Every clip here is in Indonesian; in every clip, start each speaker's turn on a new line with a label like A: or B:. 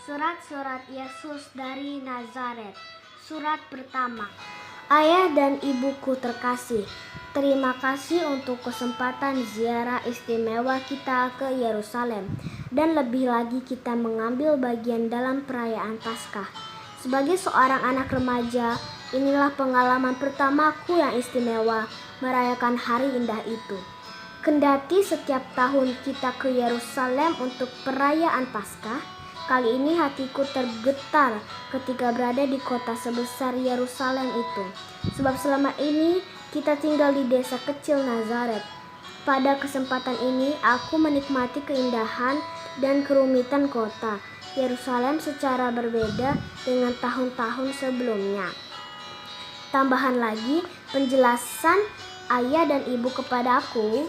A: Surat-surat Yesus dari Nazaret. Surat pertama. Ayah dan ibuku terkasih, terima kasih untuk kesempatan ziarah istimewa kita ke Yerusalem, dan lebih lagi kita mengambil bagian dalam perayaan Paskah. Sebagai seorang anak remaja, inilah pengalaman pertamaku yang istimewa merayakan hari indah itu. Kendati setiap tahun kita ke Yerusalem untuk perayaan Paskah, kali ini hatiku tergetar ketika berada di kota sebesar Yerusalem itu. Sebab selama ini kita tinggal di desa kecil Nazaret. Pada kesempatan ini aku menikmati keindahan dan kerumitan kota Yerusalem secara berbeda dengan tahun-tahun sebelumnya. Tambahan lagi, penjelasan ayah dan ibu kepadaku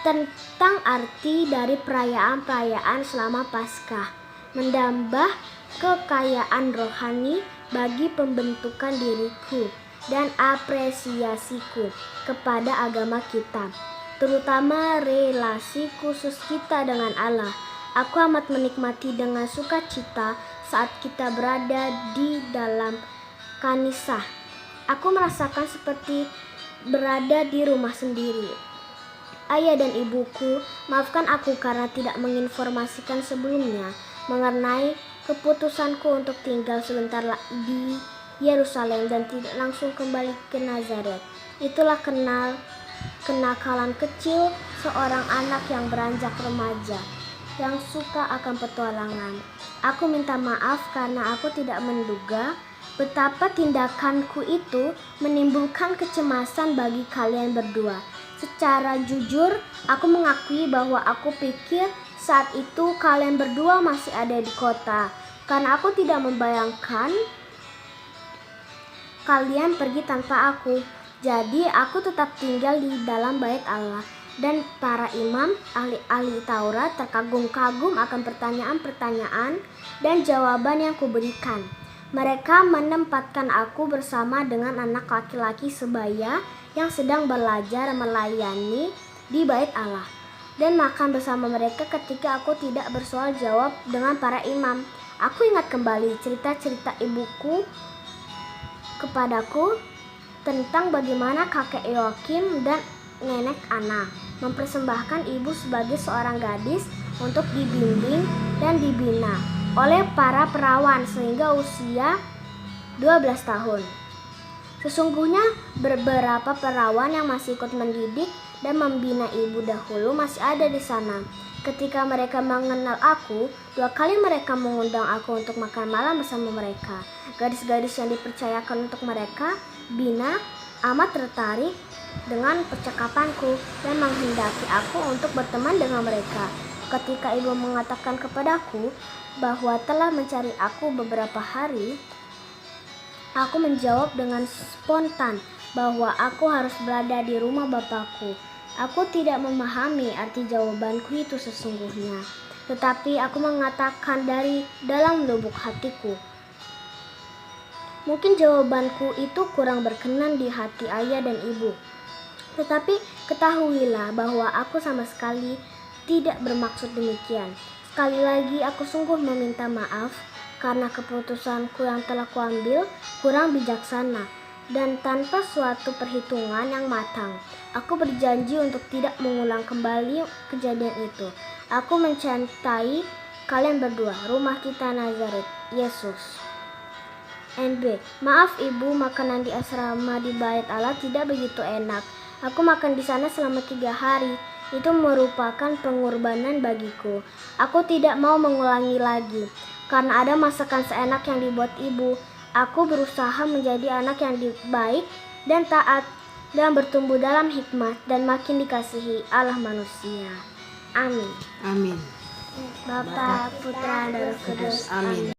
A: tentang arti dari perayaan-perayaan selama Paskah menambah kekayaan rohani bagi pembentukan diriku dan apresiasiku kepada agama kita, terutama relasi khusus kita dengan Allah. Aku amat menikmati dengan sukacita saat kita berada di dalam kanisah. Aku merasakan seperti berada di rumah sendiri. Ayah dan ibuku, maafkan aku karena tidak menginformasikan sebelumnya mengenai keputusanku untuk tinggal sebentar di Yerusalem dan tidak langsung kembali ke Nazaret. Itulah kenakalan kecil seorang anak yang beranjak remaja, yang suka akan petualangan. Aku minta maaf karena aku tidak menduga betapa tindakanku itu menimbulkan kecemasan bagi kalian berdua. Secara jujur, aku mengakui bahwa aku pikir saat itu kalian berdua masih ada di kota, karena aku tidak membayangkan kalian pergi tanpa aku. Jadi aku tetap tinggal di dalam bait Allah, dan para imam, ahli-ahli Taurat terkagum-kagum akan pertanyaan-pertanyaan dan jawaban yang kuberikan. Mereka menempatkan aku bersama dengan anak laki-laki sebaya yang sedang belajar melayani di bait Allah, dan makan bersama mereka ketika aku tidak bersoal jawab dengan para imam. Aku ingat kembali cerita-cerita ibuku kepadaku tentang bagaimana kakek Yoakim dan nenek Ana mempersembahkan ibu sebagai seorang gadis untuk dibimbing dan dibina oleh para perawan sehingga usia 12 tahun. Sesungguhnya beberapa perawan yang masih ikut mendidik dan membina ibu dahulu masih ada di sana. Ketika mereka mengenal aku, 2 kali mereka mengundang aku untuk makan malam bersama mereka. Gadis-gadis yang dipercayakan untuk mereka bina amat tertarik dengan percakapanku dan menghendaki aku untuk berteman dengan mereka. Ketika ibu mengatakan kepadaku bahwa telah mencari aku beberapa hari, aku menjawab dengan spontan bahwa aku harus berada di rumah bapakku. Aku tidak memahami arti jawabanku itu sesungguhnya, tetapi aku mengatakan dari dalam lubuk hatiku. Mungkin jawabanku itu kurang berkenan di hati ayah dan ibu, tetapi ketahuilah bahwa aku sama sekali tidak bermaksud demikian. Sekali lagi aku sungguh meminta maaf karena keputusanku yang telah kuambil kurang bijaksana dan tanpa suatu perhitungan yang matang. Aku berjanji untuk tidak mengulang kembali kejadian itu. Aku mencintai kalian berdua, rumah kita Nazaret, Yesus. NB. Maaf ibu, makanan di asrama di bait Allah tidak begitu enak. Aku makan di sana selama 3 hari. Itu merupakan pengorbanan bagiku. Aku tidak mau mengulangi lagi. Karena ada masakan seenak yang dibuat ibu, aku berusaha menjadi anak yang baik dan taat dan bertumbuh dalam hikmat dan makin dikasihi Allah manusia. Amin.
B: Amin.
A: Bapa, Putra, dan Roh Kudus.
B: Amin.